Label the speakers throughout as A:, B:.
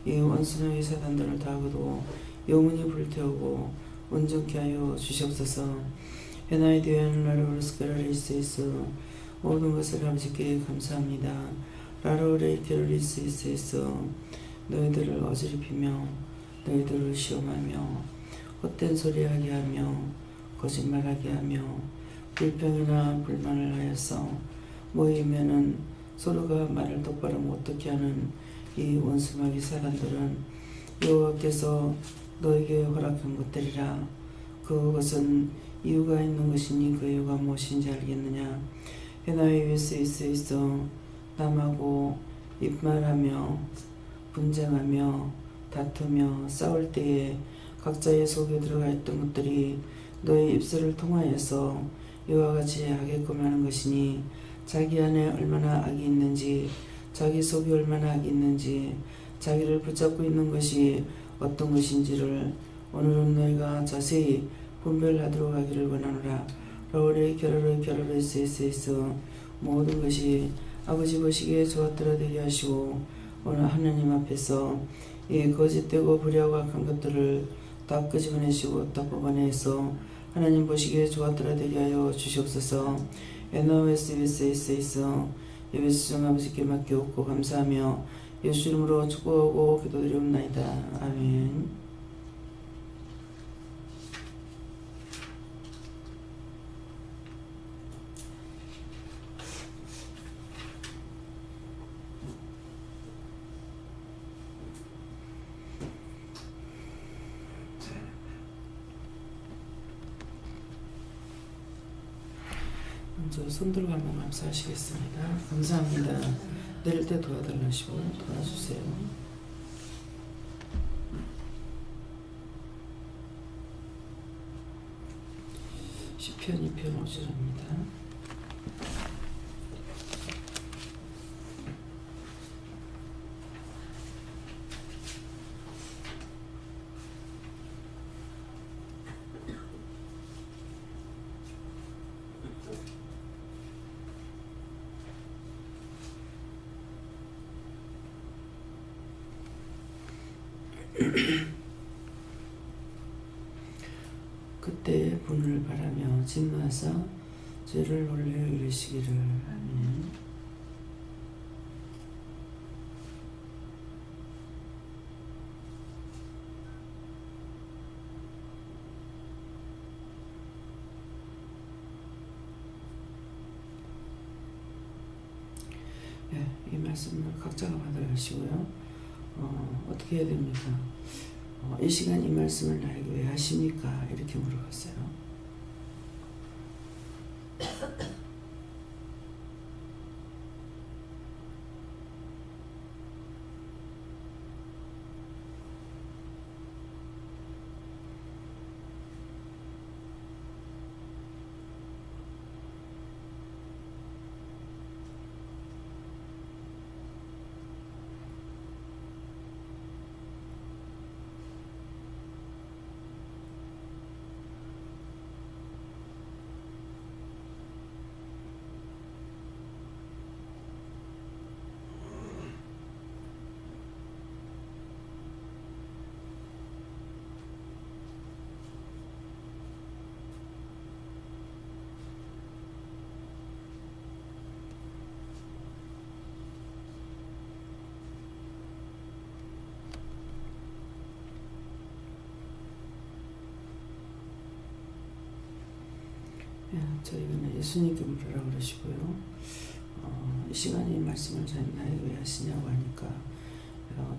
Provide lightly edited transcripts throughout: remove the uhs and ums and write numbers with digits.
A: 이 원수의 사단들을 다 거두어 영원히 불태우고 온전케 하여 주시옵소서. 해나이 되어는 라로르스카라리스에서 모든 것을 아버지께 감사합니다. 라로레이케르리스에서 너희들을 어지럽히며 너희들을 시험하며 헛된 소리하게 하며 거짓말하게 하며 불평이나 불만을 하여서 모이면은 서로가 말을 똑바로 못듣게 하는 이 원수마귀 사람들은 여호와께서 너에게 허락한 것들이라. 그것은 이유가 있는 것이니 그 이유가 무엇인지 알겠느냐. 해나의 위에서 있어 남하고 입말하며 분쟁하며 다투며 싸울 때에 각자의 속에 들어가 있던 것들이 너의 입술을 통하여서 이와 같이 하게끔 하는 것이니, 자기 안에 얼마나 악이 있는지, 자기 속에 얼마나 악이 있는지, 자기를 붙잡고 있는 것이 어떤 것인지를 오늘은 너희가 자세히 분별하도록 하기를 원하노라. 라오레 결혼의 세세에서 모든 것이 아버지 보시기에 좋았더라 되게 하시고, 오늘 하나님 앞에서 이 거짓되고 불의하고 악한 것들을 다 끄집어내시고 다 뽑아내서 하나님 보시기에 좋았더라 되게 하여 주시옵소서. 에너웨스에서 예배수정 아버지께 맡겨옵고 감사하며 예수 이름으로 축복하고 기도드리옵나이다. 아멘. 먼저 손들고 한번 감사하시겠습니다. 감사합니다. 내릴 때 도와달라시고 도와주세요. 시편 2편 5절입니다. 그때 분을 바라며 진노하사 죄를 올려 이르시기를. 아멘. 네, 이 말씀을 각자가 받아가시고요. 어떻게 해야 됩니까? 이 시간 이 말씀을 나에게 왜 하십니까? 이렇게 물어봤어요. 저희는 예수님께 물으라고 그러시고요. 이 시간에 이 말씀을 나에게 왜 하시냐고 하니까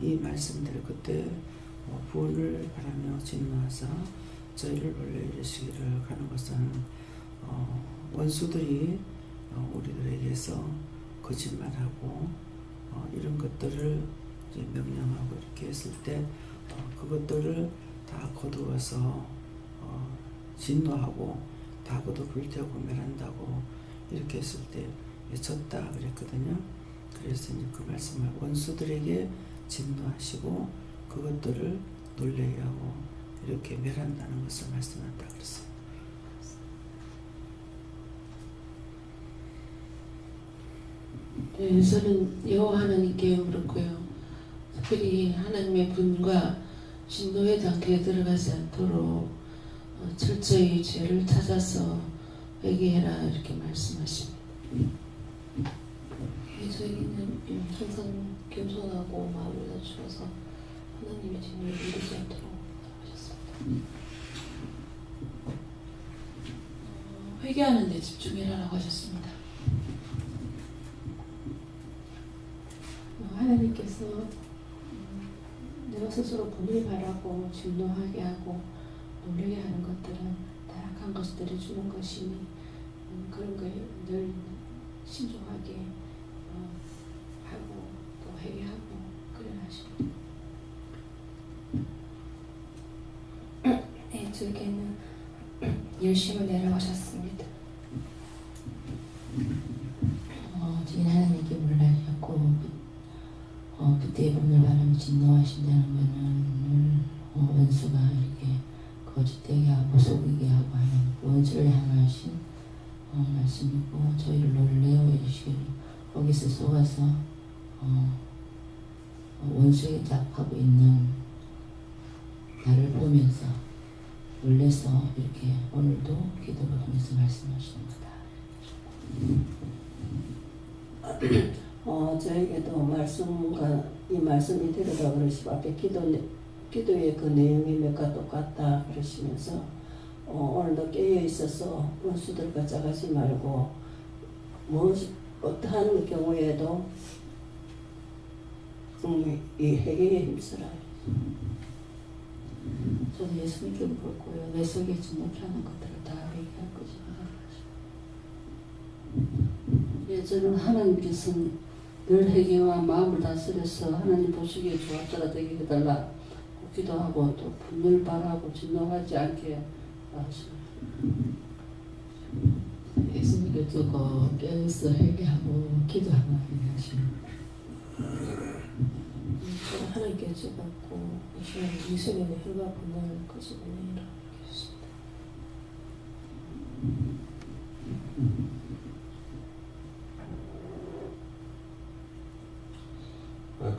A: 이 말씀대로 그때 부원을 바라며 진노하사 저희를 올려 이르시기를 가는 것은 원수들이 우리들에게서 거짓말하고 이런 것들을 이제 명령하고 이렇게 했을 때 그것들을 다 거두어서 진노하고 다 거두 불태우고 멸한다고 이렇게 했을 때 졌다 그랬거든요. 그래서 이제 그 말씀을 원수들에게 진노하시고 그것들을 놀래게 하고 이렇게 멸한다는 것을 말씀한다 그랬어요.
B: 네, 저는 여호와 하나님께 물었고요. 특별히 하나님의 분과 진노의 단계에 들어가지 않도록 철저히 죄를 찾아서 회개해라 이렇게 말씀하십니다. 저에게는 항상 겸손하고 마음을 낮추어서 하나님의 진노를 이루지 않도록 하셨습니다. 회개하는 데 집중해라라고 하셨습니다. 하나님께서 내가 스스로 분을 바라고 진노하게 하고 놀라게 하는 것들은 타락한 것들을 주는 것이니 그런 거에 늘 신중하게 하고 또 회개하고 그래 하십니다.
C: 네, 저에게는 열심을 내라고 하셨습니다.
D: 지금 하나님께 물러나셨고 그때의 분을 바라며 진노하신다는 것은 원수가 이렇게 거짓되게 하고 속이게 하고 하는 원수를 향하신 말씀이고 저희를 놀래어 해주시기를 거기서 속아서 원수에게 잡하고 있는 나를 보면서 놀래서 이렇게 오늘도 기도를 통해서 말씀하시는 거다.
E: 저에게도 말씀과 이 말씀이 되려다 그러시고 앞에 기도의 그 내용이 몇가 똑같다 그러시면서 오늘도 깨어 있어서 원수들과 짜가지 말고 어떠한 경우에도 이 회개에 힘쓰라.
D: 저도 예수님께 물었고요. 내 속에 진노하는 것들을 다 회개할 것이다.
E: 저는 하나님께서는 늘 회개와 마음을 다스려서 하나님 보시기에 좋았더라 되게 해달라 기도하고 또 분을 바라고 진노하지 않게 하십니다.
D: 예수님께 두고 깨어서 회개하고 기도하고 하십니다.
B: 하나님께 제받고 이 시간 이스라엘의 혈과 분을 거스르내라 하셨습니다.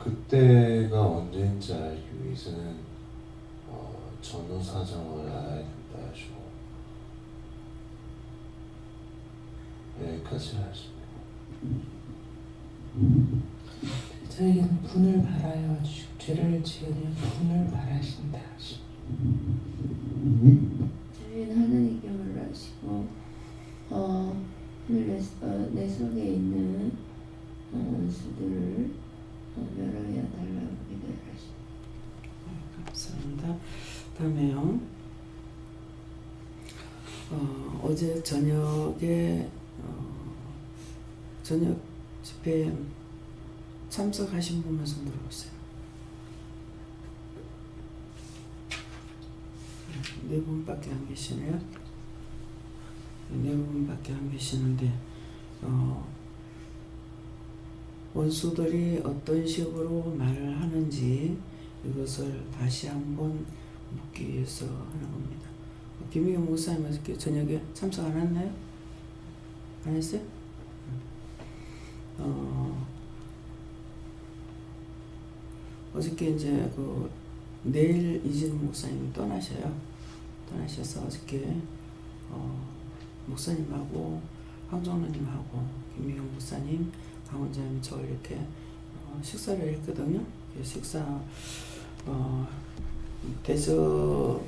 F: 그때가 언제인지 알기 위해서는 전후 사정을 알아야 된다 하시고 여기까지 하십니다.
A: 저에게는 분을 바라여 죄를 지으니 분을 바라신다 하십니다.
C: 저희는 하나님께 물러시고 내 속에 있는 원수들을 멸하여 달라고 기도하십니다.
A: 감사합니다. 다음에요. 어제 저녁에 저녁 집회에 참석하신 분만 손 들어보세요. 네 분밖에 안 계시네요. 네 분밖에 안 계시는데 원수들이 어떤 식으로 말을 하는지 이것을 다시 한번 묻기 위해서 하는 겁니다. 김희경 목사님 어저께 저녁에 참석 안 했나요? 안 했어요? 어저께 이제 내일 이진우 목사님이 떠나셔서 어저께 목사님하고 황정로님하고 김미경 목사님, 강원장님 저 이렇게 식사를 했거든요. 식사 대접한다고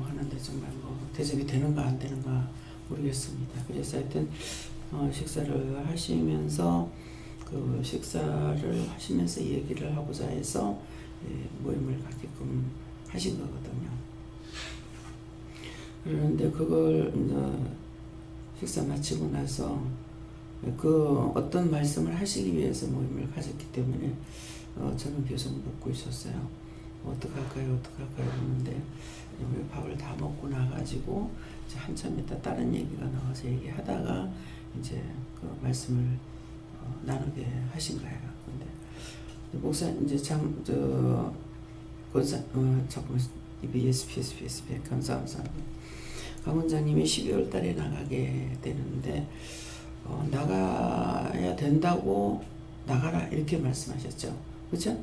A: 하는데 정말 대접이 되는가 안 되는가 모르겠습니다. 그래서 하여튼 식사를 하시면서 식사를 하시면서 얘기를 하고자 해서 모임을 갖게끔 하신 거거든요. 그런데 그걸 식사 마치고 나서 어떤 말씀을 하시기 위해서 모임을 가졌기 때문에 저는 계속 묻고 있었어요. 어떡할까요? 그러는데 우리 밥을 다 먹고 나가지고 이제 한참 있다 다른 얘기가 나와서 얘기하다가 이제 그 말씀을 나누게 하신 거예요. 근데 목사님 이제 자꾸 EBSPSPSP 감사합니다. 강원장님이 12월 달에 나가게 되는데 나가야 된다고 나가라 이렇게 말씀하셨죠. 그렇죠?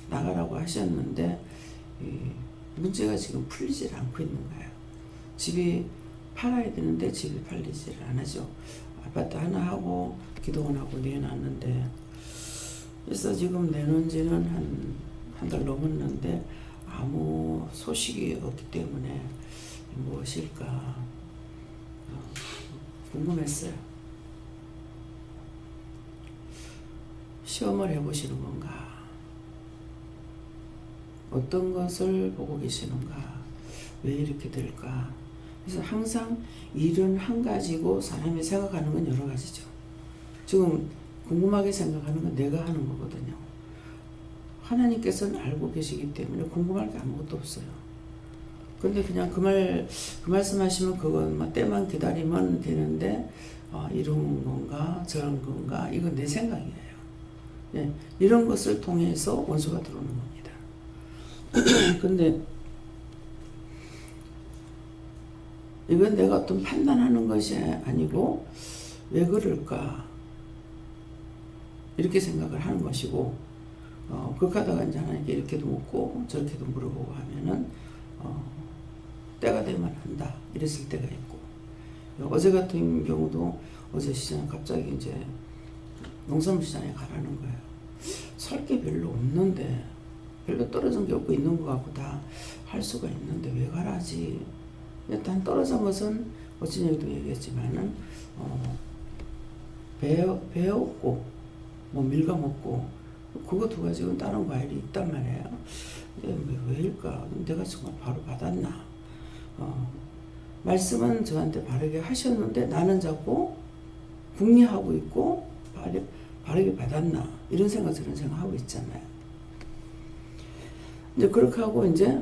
A: 나가라고 하셨는데 문제가 지금 풀리질 않고 있는 거예요. 집이 팔아야 되는데 집이 팔리지를 안 하죠. 아파트 하나 하고 기도원하고 내놨는데, 그래서 지금 내놓은 지는 한 달 넘었는데 아무 소식이 없기 때문에 무엇일까 궁금했어요. 시험을 해보시는 건가? 어떤 것을 보고 계시는가? 왜 이렇게 될까? 그래서 항상 일은 한 가지고 사람이 생각하는 건 여러 가지죠. 지금 궁금하게 생각하는 건 내가 하는 거거든요. 하나님께서는 알고 계시기 때문에 궁금할 게 아무것도 없어요. 근데 그냥 그 말씀 하시면 그것만 때만 기다리면 되는데, 이런 건가 저런 건가, 이건 내 생각이에요. 예, 이런 것을 통해서 원수가 들어오는 겁니다. 근데 이건 내가 어떤 판단하는 것이 아니고 왜 그럴까 이렇게 생각을 하는 것이고, 그렇게 하다가 이제 하나님께 이렇게도 묻고 저렇게도 물어보고 하면은 때가 되면 한다 이랬을 때가 있고, 어제 같은 경우도 어제 시장 갑자기 이제 농산물 시장에 가라는 거예요. 살 게 별로 없는데, 별로 떨어진 게 없고 있는 것 같고 다 할 수가 있는데 왜 가라지. 일단 떨어진 것은 어찌냐기도 얘기했지만은 배 없고 뭐 밀가 먹고 그거 두 가지는 다른 과일이 있단 말이에요. 근데 왜일까? 내가 정말 바로 받았나? 말씀은 저한테 바르게 하셨는데 나는 자꾸 궁리하고 있고 바르게 받았나? 이런 저런 생각하고 있잖아요. 이제 그렇게 하고 이제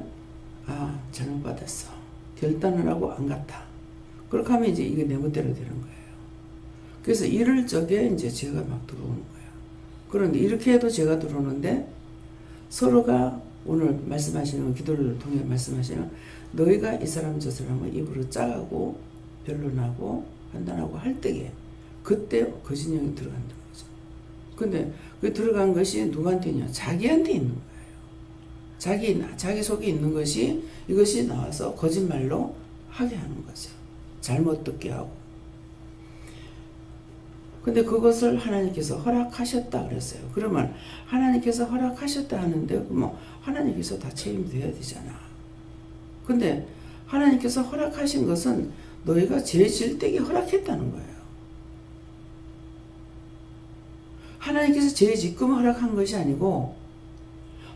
A: 잘못 받았어. 결단을 하고 안 갔다. 그렇게 하면 이제 이게 내 멋대로 되는 거예요. 그래서 이럴 적에 이제 죄가 막 들어오는 거예요. 그런데 이렇게 해도 죄가 들어오는데, 서로가 오늘 말씀하시는 기도를 통해 말씀하시는, 너희가 이 사람 저 사람을 입으로 짜고 변론하고 판단하고 할 때에 그때 거짓령이 들어간다는 거죠. 근데 그 들어간 것이 누구한테 있냐? 자기한테 있는 거예요. 자기 속에 있는 것이, 이것이 나와서 거짓말로 하게 하는 거죠. 잘못 듣게 하고. 근데 그것을 하나님께서 허락하셨다 그랬어요. 그러면 하나님께서 허락하셨다 하는데 뭐 하나님께서 다 책임져야 되잖아. 근데 하나님께서 허락하신 것은 너희가 죄 질 때에 허락했다는 거예요. 하나님께서 죄 짓금 허락한 것이 아니고,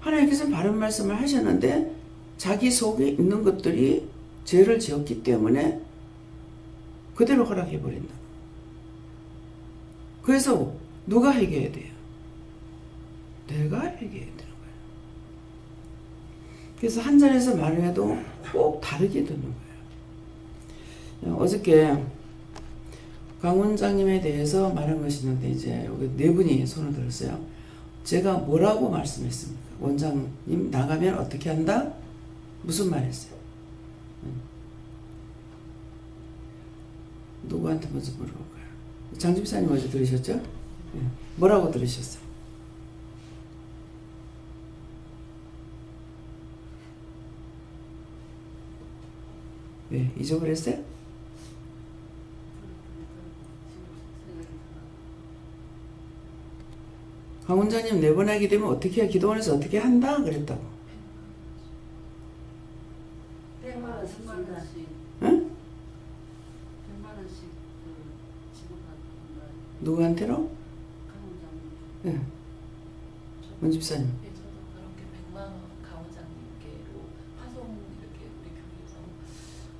A: 하나님께서는 바른 말씀을 하셨는데 자기 속에 있는 것들이 죄를 지었기 때문에 그대로 허락해버린다. 그래서 누가 회개해야 돼요? 내가 회개해야 되는 거예요. 그래서 한 자리에서 말을 해도 꼭 다르게 듣는 거예요. 어저께 강 원장님에 대해서 말한 것이 있는데, 이제 여기 네 분이 손을 들었어요. 제가 뭐라고 말씀했습니까? 원장님 나가면 어떻게 한다? 무슨 말 했어요? 누구한테 먼저 물어볼까요? 장 집사님 어제 들으셨죠? 네. 뭐라고 들으셨어요? 네, 잊어버렸어요? 강 원장님 내보내게 되면 어떻게 해? 기도원에서 어떻게 한다? 그랬다고.
D: 100만 원씩 준다.
A: 응?
D: 100만 원씩 지급한다.
A: 누구한테로?
D: 강원장님.
A: 네. 문 집사님.
B: 네, 저도 그렇게 100만 원 강원장님께로 파송 이렇게 우리 교회에서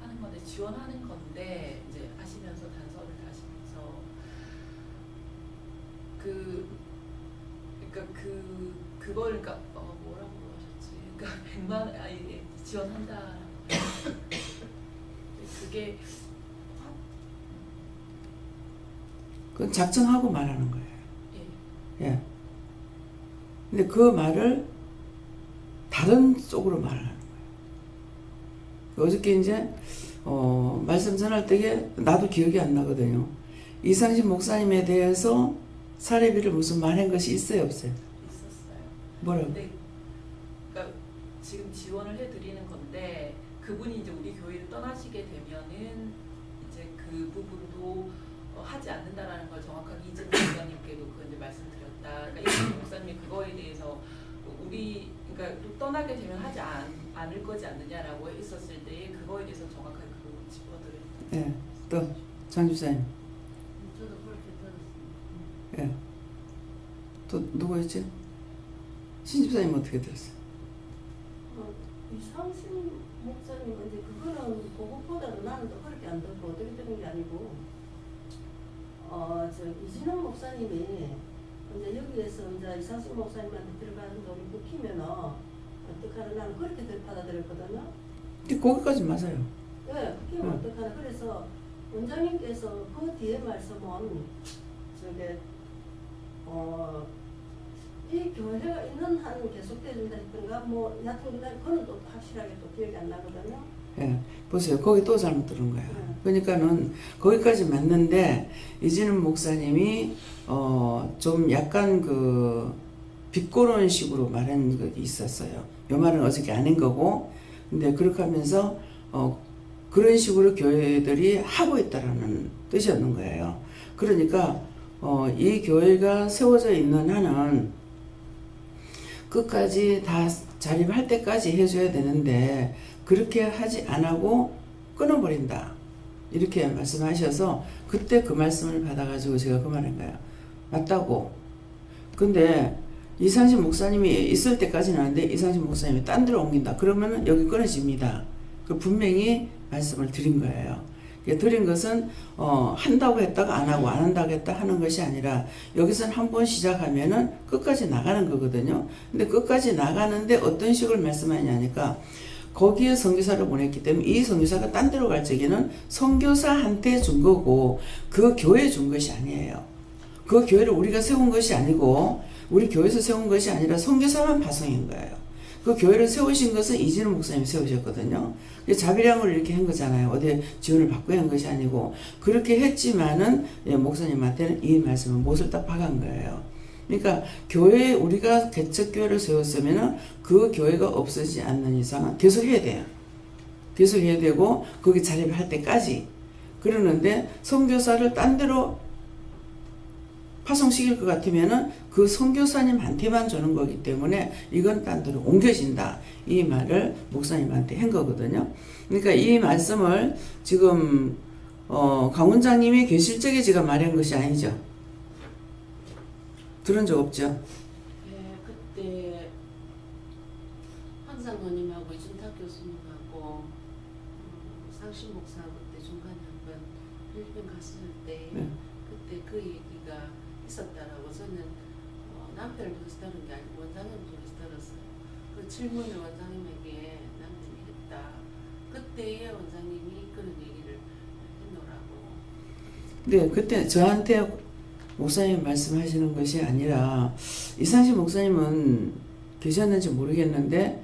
B: 하는 건데, 지원하는 건데, 이제 하시면서 단서를 다시면서 그걸 그러니까 뭐라고 하셨지? 그러니까 100만 아예 지원한다. 그게
A: 그건 작정하고 말하는 거예요.
B: 예.
A: 예. 근데 그 말을 다른 쪽으로 말하는 거예요. 어저께 이제 말씀 전할 때에 나도 기억이 안 나거든요. 이상신 목사님에 대해서 사례비를 무슨 말한 것이 있어요, 없어요?
B: 있었어요.
A: 뭐라고?
B: 근데 지금 지원을 해드리는 건데 그분이 이제 우리 교회를 떠나시게 되면은 이제 그 부분도 하지 않는다라는 걸 정확하게 이진우 목사님께도 그 이제 말씀드렸다. 그러니까 이진우 목사님이 그거에 대해서 우리 그러니까 또 떠나게 되면 하지 않을 거지 않느냐라고 했었을 때 그거에 대해서 정확하게 그거 짚어드렸다.
A: 예. 또 장집사님.
D: 저도 그렇게 들었습니다.
A: 예. 또 누구였지? 신집사님 어떻게 들었어요?
E: 이상신 목사님은 이제 그거는 그것보다도 나는 또 그렇게 안 듣고 어떻게 들은 게 아니고 저 이진원 목사님이 이제 여기에서 이제 이상신 목사님한테 들어가는 돈이 먹히면은 어떡하나 나는 그렇게 받아들였거든요.
A: 근데 거기까지 맞아요.
E: 네, 먹히면 어떡하나. 그래서 원장님께서 그 뒤에 말씀은 저게 이 교회가 있는 한 계속돼준다 했던가 뭐 여하튼 그건 또 확실하게 또 기억이 안 나거든요.
A: 예, 보세요. 거기 또 잘못 들은 거예요. 그러니까는 거기까지 맞는데 이진우 목사님이 좀 약간 그 비꼬는 식으로 말한 것이 있었어요. 이 말은 어저께 아닌 거고, 근데 그렇게 하면서 그런 식으로 교회들이 하고 있다라는 뜻이었는 거예요. 그러니까 이 교회가 세워져 있는 한은 끝까지 다 자립할 때까지 해줘야 되는데 그렇게 하지 않고 끊어버린다 이렇게 말씀하셔서 그때 그 말씀을 받아가지고 제가 그 말한 거예요. 맞다고. 근데 이상신 목사님이 있을 때까지는 하는데 이상신 목사님이 딴 데로 옮긴다 그러면은 여기 끊어집니다. 그 분명히 말씀을 드린 거예요. 드린 것은 한다고 했다가 안 하고 안 한다고 했다 하는 것이 아니라 여기서는 한번 시작하면은 끝까지 나가는 거거든요. 근데 끝까지 나가는데 어떤 식으로 말씀하냐니까 거기에 선교사를 보냈기 때문에 이 선교사가 딴 데로 갈 적에는 선교사한테 준 거고 그 교회에 준 것이 아니에요. 그 교회를 우리가 세운 것이 아니고 우리 교회에서 세운 것이 아니라 선교사만 파송인 거예요. 그 교회를 세우신 것은 이진우 목사님이 세우셨거든요. 자비량을 이렇게 한 거잖아요. 어디 지원을 받고 한 것이 아니고 그렇게 했지만은 목사님한테는 이 말씀을 못을 딱 박은 거예요. 그러니까 교회에 우리가 개척교회를 세웠으면은 그 교회가 없어지지 않는 이상은 계속 해야 돼요. 계속 해야 되고 거기 자립을 할 때까지. 그러는데 선교사를 딴 데로 파송시킬 것 같으면은 그 선교사님한테만 주는 거기 때문에 이건 딴 데로 옮겨진다. 이 말을 목사님한테 한 거거든요. 그러니까 이 말씀을 지금 강 원장님이 계실 적에 제가 말한 것이 아니죠. 들은 적 없죠?
D: 네, 그때 황상노님하고 이준탁 교수님하고 상신 목사 그때 중간에 한번 필리핀 갔을 때
A: 네.
D: 그때 그 얘기가 있었다라고 저는 남편을 통해서 들은 게 아니고 원장님을 통해서 들었어요. 그 질문을 원장님에게 남편이 했다. 그때의 원장님이 그런 얘기를 했노라고.
A: 네, 그때 저한테 목사님 말씀하시는 것이 아니라 이상신 목사님은 계셨는지 모르겠는데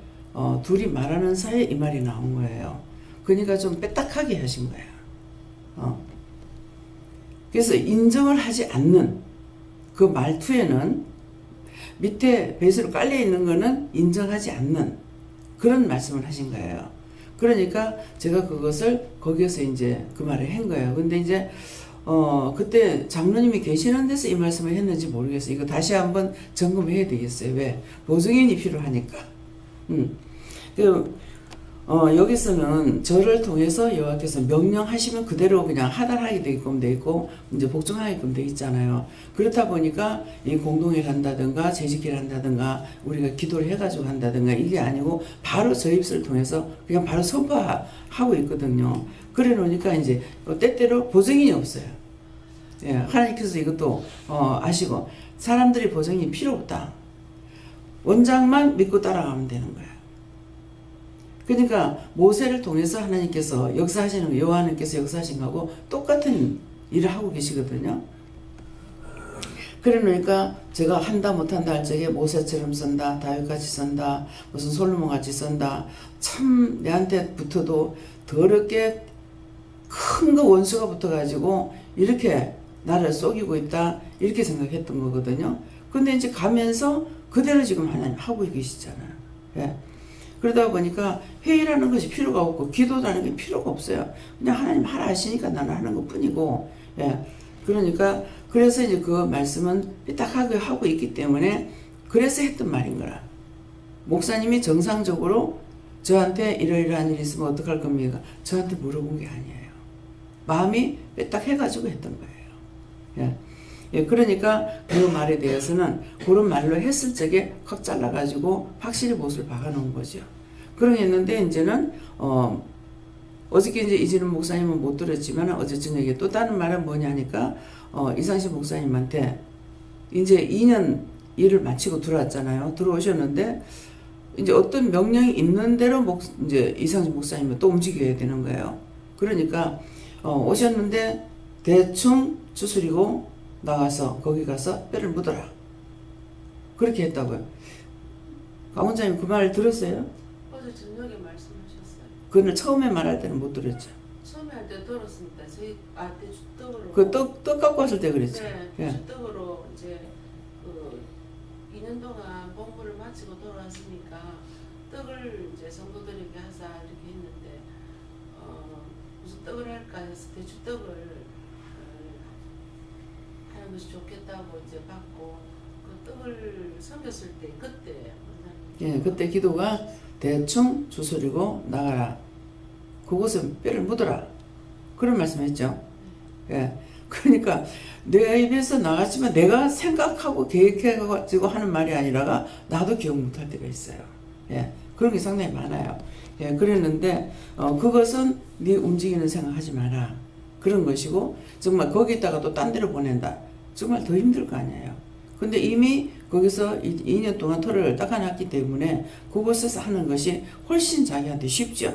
A: 둘이 말하는 사이에 이 말이 나온 거예요. 그러니까 좀 빼딱하게 하신 거예요. 그래서 인정을 하지 않는 그 말투에는 밑에 베이스로 깔려 있는 거는 인정하지 않는 그런 말씀을 하신 거예요. 그러니까 제가 그것을 거기에서 이제 그 말을 한 거예요. 근데 이제 그때 장로님이 계시는 데서 이 말씀을 했는지 모르겠어요. 이거 다시 한번 점검해야 되겠어요. 왜? 보증인이 필요하니까. 여기서는 저를 통해서 여호와께서 명령하시면 그대로 그냥 하달하게 되게끔 돼 있고 이제 복종하게끔 돼 있잖아요. 그렇다 보니까 이 공동회를 한다든가 재직회를 한다든가 우리가 기도를 해가지고 한다든가 이게 아니고 바로 저 입술을 통해서 그냥 바로 선포하고 있거든요. 그래 놓으니까 이제 때때로 보증인이 없어요. 예, 하나님께서 이것도 아시고 사람들이 보증이 필요 없다. 원장만 믿고 따라가면 되는 거야. 그러니까 모세를 통해서 하나님께서 역사하시는 거, 여호와 하나님께서 역사하신 거하고 똑같은 일을 하고 계시거든요. 그래 놓으니까 제가 한다 못한다 할 적에 모세처럼 선다, 다윗같이 선다, 무슨 솔로몬같이 선다, 참 내한테 붙어도 더럽게 큰 거 원수가 붙어가지고 이렇게 나를 속이고 있다 이렇게 생각했던 거거든요. 근데 이제 가면서 그대로 지금 하나님 하고 계시잖아요. 예. 그러다 보니까 회의라는 것이 필요가 없고 기도라는 게 필요가 없어요. 그냥 하나님 하라 하시니까 나는 하는 것 뿐이고, 예. 그러니까 그래서 이제 그 말씀은 삐딱하게 하고 있기 때문에 그래서 했던 말인 거라. 목사님이 정상적으로 저한테 이러이러한 일이 있으면 어떡할 겁니까? 저한테 물어본 게 아니에요. 마음이 딱 해가지고 했던 거예요. 예. 예, 그러니까 그 말에 대해서는 그런 말로 했을 적에 확 잘라가지고 확실히 못을 박아놓은 거죠. 그러겠는데 이제는 어저께 이제 이진우 목사님은 못 들었지만 어제 저녁에 또 다른 말은 뭐냐니까 이상식 목사님한테 이제 2년 일을 마치고 들어왔잖아요. 들어오셨는데 이제 어떤 명령이 있는 대로 이제 이상식 목사님은 또 움직여야 되는 거예요. 그러니까 오셨는데 대충 추스리고 나가서 거기 가서 뼈를 묻어라. 그렇게 했다고요. 강 원장님 그 말 들었어요?
D: 어제 저녁에 말씀하셨어요.
A: 그날 처음에 말할 때는 못 들었죠.
D: 처음에 할 때 들었습니다. 저희 대주떡으로
A: 그 떡 갖고 왔을 때 그랬죠.
D: 네,
A: 예.
D: 대주떡으로 이제 그 2년 동안 본부를 마치고 돌아왔으니까 떡을 이제 성도들에게 하자 이렇게 했는데 무슨 떡을 할까 해서 대주떡을 하는 것이 좋겠다고 이제 받고 그 떡을 섬겼을 때 그때
A: 예, 그때 기도가 대충 주스리고 나가라. 그곳에 뼈를 묻어라. 그런 말씀했죠. 예. 그러니까 내 입에서 나갔지만 내가 생각하고 계획해가지고 하는 말이 아니라가 나도 기억 못할 때가 있어요. 예. 그런 게 상당히 많아요. 예. 그랬는데 그것은 네 움직이는 생각하지 마라. 그런 것이고 정말 거기다가 또 딴 데로 보낸다. 정말 더 힘들 거 아니에요. 근데 이미 거기서 2년 동안 토를 닦아놨기 때문에 그곳에서 하는 것이 훨씬 자기한테 쉽죠.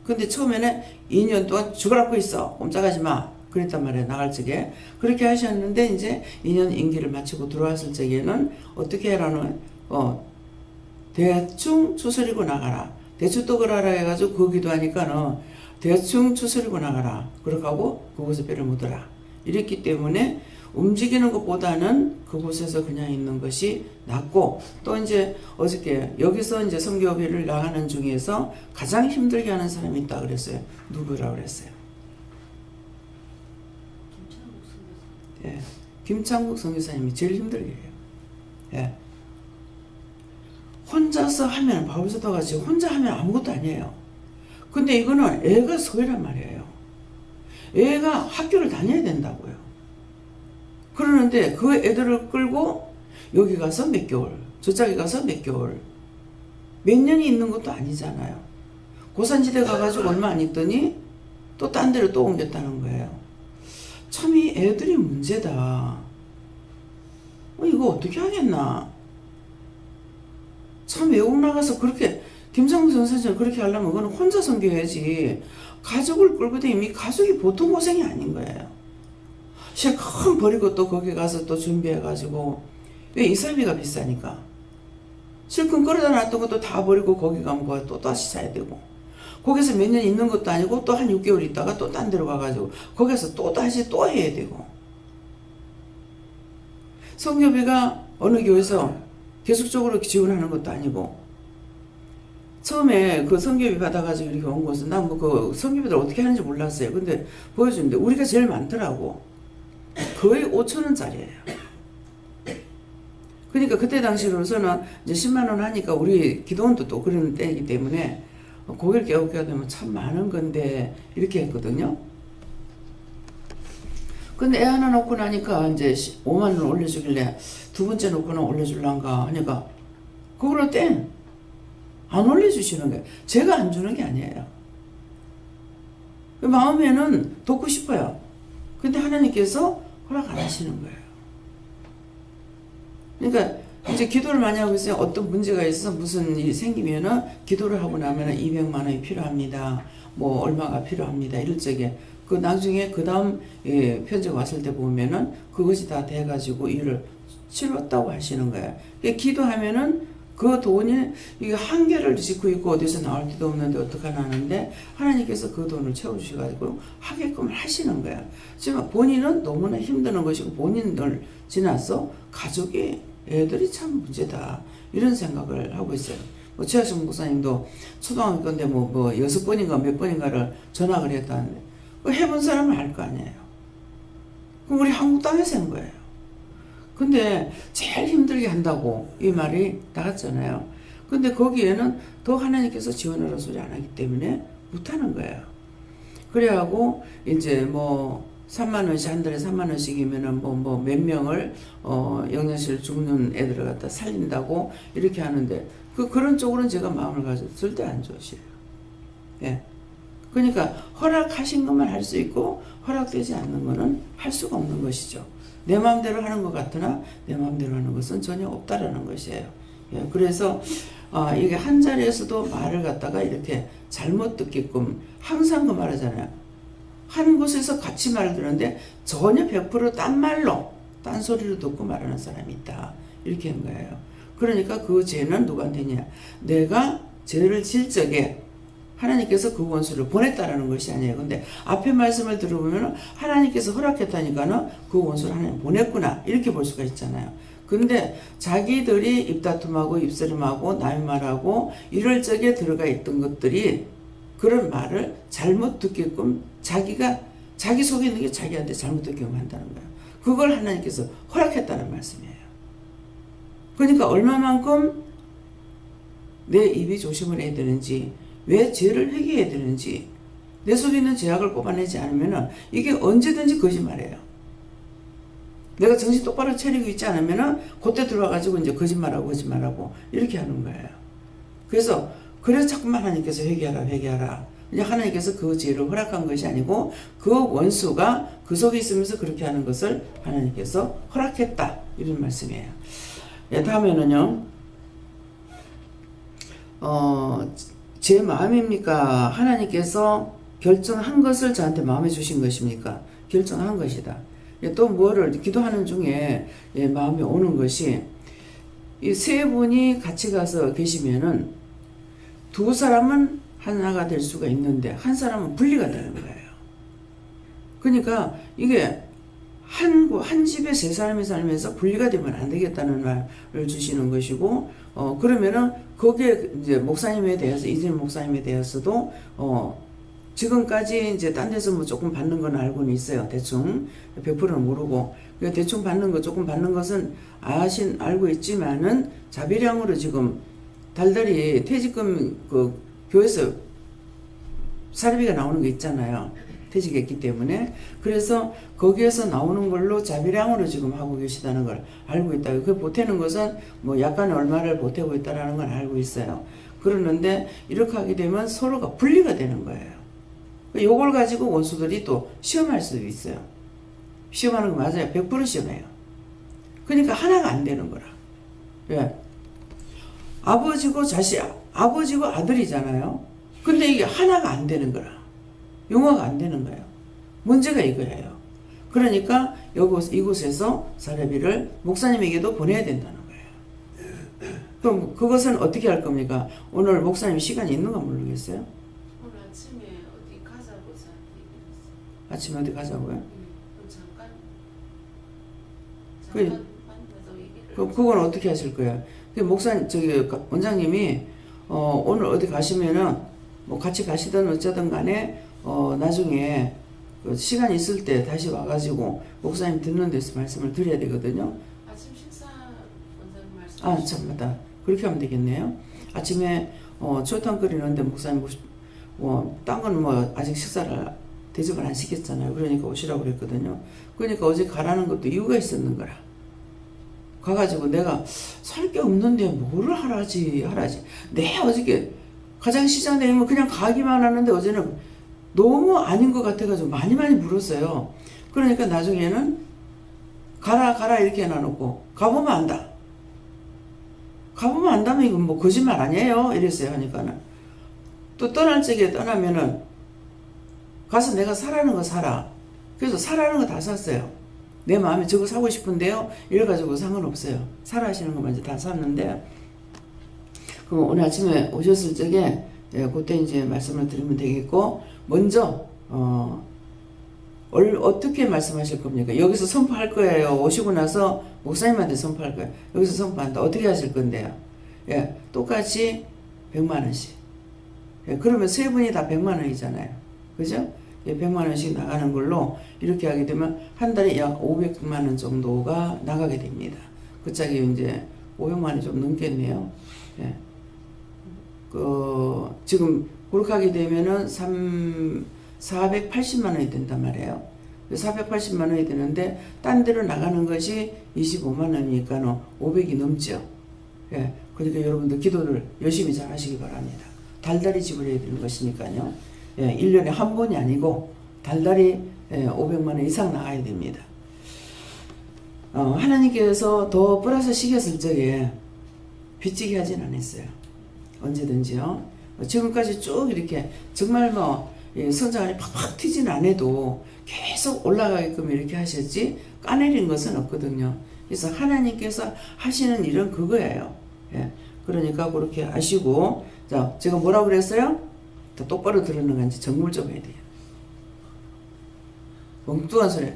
A: 근데 처음에는 2년 동안 죽어라고 있어. 꼼짝하지 마. 그랬단 말이에요. 나갈 적에. 그렇게 하셨는데 이제 2년 임기를 마치고 들어왔을 적에는 어떻게 해라는 대충 추스리고 나가라. 대충 떡을 하라 해가지고 그 기도하니까는 대충 추스리고 나가라. 그렇게 하고 그곳에 뼈를 묻어라. 이랬기 때문에 움직이는 것보다는 그곳에서 그냥 있는 것이 낫고 또 이제 어저께 여기서 이제 선교회를 나가는 중에서 가장 힘들게 하는 사람이 있다 그랬어요. 누구라 그랬어요?
D: 김창국 선교사.
A: 예, 김창국 선교사님이 제일 힘들게 해요. 예. 혼자서 하면 바울사도 같이 혼자 하면 아무것도 아니에요. 근데 이거는 애가 서이란 말이에요. 애가 학교를 다녀야 된다고요. 그러는데 그 애들을 끌고 여기 가서 몇 개월, 저쪽에 가서 몇 개월, 몇 년이 있는 것도 아니잖아요. 고산지대 가가지고 얼마 안 있더니 또 딴 데로 또 옮겼다는 거예요. 참 이 애들이 문제다. 이거 어떻게 하겠나. 참 외국 나가서 그렇게 김상국 선생님 그렇게 하려면 그건 혼자 섬겨야지. 가족을 끌고 다니면 가족이 보통 고생이 아닌 거예요. 실컷 버리고 또 거기 가서 또 준비해가지고 왜 이설비가 비싸니까 실컷 끌어다 놨던 것도 다 버리고 거기 가면 거기 또 다시 사야 되고 거기서 몇 년 있는 것도 아니고 또 한 6개월 있다가 또 딴 데로 가가지고 거기서 또 다시 또 해야 되고 선교비가 어느 교회에서 계속적으로 지원하는 것도 아니고 처음에 그 선교비 받아가지고 이렇게 온 것은 난 뭐 그 선교비들 어떻게 하는지 몰랐어요. 근데 보여주는데 우리가 제일 많더라고. 거의 5,000원짜리예요. 그러니까 그때 당시로서는 이제 10만 원 하니까 우리 기도원도 또 그런 때이기 때문에 고개를 깨우게 되면 참 많은 건데 이렇게 했거든요. 근데 애 하나 놓고 나니까 이제 5만 원 올려주길래 두 번째 놓고는 올려줄란가 하니까 그거를 땡! 안 올려주시는 거예요. 제가 안 주는 게 아니에요. 마음에는 돕고 싶어요. 근데 하나님께서 허락 안 하시는 거예요. 그러니까 이제 기도를 많이 하고 있어요. 어떤 문제가 있어서 무슨 일이 생기면은 기도를 하고 나면은 200만 원이 필요합니다. 뭐 얼마가 필요합니다. 이럴 적에 그 나중에 그 다음 편지가 왔을 때 보면은 그것이 다 돼가지고 일을 치렀다고 하시는 거예요. 기도하면은 그 돈이 이게 한계를 짓고 있고 어디서 나올 데도 없는데 어떡하나 하는데 하나님께서 그 돈을 채워주셔가지고 하게끔 하시는 거예요. 지금 본인은 너무나 힘드는 것이고 본인을 지나서 가족이 애들이 참 문제다 이런 생각을 하고 있어요. 최하성 목사님도 초등학교 인데 뭐 6번인가 몇 번인가를 전학을 했다는데 해본 사람은 알 거 아니에요. 그럼 우리 한국 땅에서 한 거예요. 근데 제일 힘들게 한다고 이 말이 나갔잖아요. 근데 거기에는 더 하나님께서 지원하라는 소리 안 하기 때문에 못하는 거예요. 그래갖고 이제 뭐 3만 원씩 한 달에 3만 원씩이면은 뭐 몇 명을 영양실 죽는 애들을 갖다 살린다고 이렇게 하는데 그런 쪽으로는 제가 마음을 가져 절대 안 좋으셔요. 예. 그러니까 허락하신 것만 할 수 있고 허락되지 않는 것은 할 수가 없는 것이죠. 내 마음대로 하는 것 같으나 내 마음대로 하는 것은 전혀 없다라는 것이에요. 예. 그래서 이게 한 자리에서도 말을 갖다가 이렇게 잘못 듣게끔 항상 그 말하잖아요. 한 곳에서 같이 말을 듣는데 전혀 100% 딴 말로 딴 소리로 듣고 말하는 사람이 있다. 이렇게 한 거예요. 그러니까 그 죄는 누구한테냐? 내가 죄를 질 적에 하나님께서 그 원수를 보냈다라는 것이 아니에요. 근데 앞에 말씀을 들어보면 하나님께서 허락했다니까는 그 원수를 하나님 보냈구나 이렇게 볼 수가 있잖아요. 근데 자기들이 입다툼하고 입스름하고 남의 말하고 이럴 적에 들어가 있던 것들이 그런 말을 잘못 듣게끔 자기 속에 있는 게 자기한테 잘못 듣게끔 한다는 거예요. 그걸 하나님께서 허락했다는 말씀이에요. 그러니까 얼마만큼 내 입이 조심을 해야 되는지, 왜 죄를 회개해야 되는지, 내 속에 있는 죄악을 뽑아내지 않으면 이게 언제든지 거짓말이에요. 내가 정신 똑바로 차리고 있지 않으면 그때 들어와가지고 이제 거짓말하고 이렇게 하는 거예요. 그래서 자꾸만 하나님께서 회개하라. 그냥 하나님께서 그 죄를 허락한 것이 아니고 그 원수가 그 속에 있으면서 그렇게 하는 것을 하나님께서 허락했다. 이런 말씀이에요. 예, 다음에는요. 제 마음입니까? 하나님께서 결정한 것을 저한테 마음에 주신 것입니까? 결정한 것이다. 또 뭐를 기도하는 중에 마음에 오는 것이 이 세 분이 같이 가서 계시면은 두 사람은 하나가 될 수가 있는데 한 사람은 분리가 되는 거예요. 그러니까 이게 한 집에 세 사람이 살면서 분리가 되면 안 되겠다는 말을 주시는 것이고, 그러면은 거기에 이제 목사님에 대해서, 이재명 목사님에 대해서도, 지금까지 이제 딴 데서 뭐 조금 받는 건 알고는 있어요. 대충 100%는 모르고. 대충 받는 거, 조금 받는 것은 알고 있지만은 자비량으로 지금 달달이 퇴직금 그 교회에서 사례비가 나오는 게 있잖아요. 퇴직했기 때문에. 그래서 거기에서 나오는 걸로 자비량으로 지금 하고 계시다는 걸 알고 있다. 그 보태는 것은 뭐 약간 얼마를 보태고 있다는 걸 알고 있어요. 그러는데 이렇게 하게 되면 서로가 분리가 되는 거예요. 요걸 가지고 원수들이 또 시험할 수도 있어요. 시험하는 거 맞아요. 100% 시험해요. 그러니까 하나가 안 되는 거라. 왜? 아버지고 아버지고 아들이잖아요. 근데 이게 하나가 안 되는 거라. 용화가 안 되는 거예요. 문제가 이거예요. 그러니까 이곳에서 사례비를 목사님에게도 보내야 된다는 거예요. 그럼 그것은 어떻게 할 겁니까? 오늘 목사님 시간이 있는가 모르겠어요?
D: 오늘 아침에 어디 가자고 저한테 얘기했어요.
A: 아침에 어디 가자고요?
D: 그럼 잠깐 만나서 얘기를.
A: 그건 어떻게 하실 거예요? 목사님, 원장님이 오늘 어디 가시면은 뭐 같이 가시든 어쩌든 간에 나중에 그 시간 있을 때 다시 와가지고 목사님 듣는 데서 말씀을 드려야 되거든요.
D: 아침 식사 원장님 말씀.
A: 아, 참, 맞다. 그렇게 하면 되겠네요. 아침에 초탕 끓이는데 목사님 딴 건 뭐 아직 식사를 대접을 안 시켰잖아요. 그러니까 오시라고 그랬거든요. 그러니까 어제 가라는 것도 이유가 있었는 거라. 가가지고 내가 살 게 없는데 뭐를 하라지. 내 어저께 가장시장 내면 그냥 가기만 하는데 어제는 너무 아닌 것 같아가지고 많이 물었어요. 그러니까 나중에는 가라 이렇게 해놔놓고 가보면 안다. 가보면 안다면 이건 뭐 거짓말 아니에요? 이랬어요. 하니까는 또 떠날 적에 떠나면은 가서 내가 사라는 거 사라. 그래서 사라는 거 다 샀어요. 내 마음에 저거 사고 싶은데요. 이래가지고 상관없어요. 사라 하시는 것만 이제 다 샀는데, 그럼 오늘 아침에 오셨을 적에 그때 이제 말씀을 드리면 되겠고, 먼저 어떻게 말씀하실 겁니까? 여기서 선포할 거예요. 오시고 나서 목사님한테 선포할 거예요. 여기서 선포한다. 어떻게 하실 건데요? 예, 똑같이 100만 원씩. 예, 그러면 세 분이 다 100만 원이잖아요. 그죠? 예, 100만 원씩 나가는 걸로 이렇게 하게 되면 한 달에 약 500만 원 정도가 나가게 됩니다. 그 짝이 이제 500만 원이 좀 넘겠네요. 예. 지금 그렇게 하게 되면은 480만 원이 된단 말이에요. 480만 원이 되는데 딴 데로 나가는 것이 25만 원이니까 500이 넘죠. 예. 그러니까 여러분들 기도를 열심히 잘 하시기 바랍니다. 달달이 지불해야 되는 것이니까요. 예, 1년에 한 번이 아니고 달달이 500만 원 이상 나가야 됩니다. 하나님께서 더 플러스 시켰을 적에 빚지게 하진 않았어요. 언제든지요. 지금까지 쭉 이렇게 정말 성장이 팍팍 튀진 않아도 계속 올라가게끔 이렇게 하셨지 까내린 것은 없거든요. 그래서 하나님께서 하시는 일은 그거예요. 예. 그러니까 그렇게 아시고, 자, 제가 뭐라고 그랬어요? 더 똑바로 들었는 건지 정물 좀 해야 돼요. 엉뚱한 소리.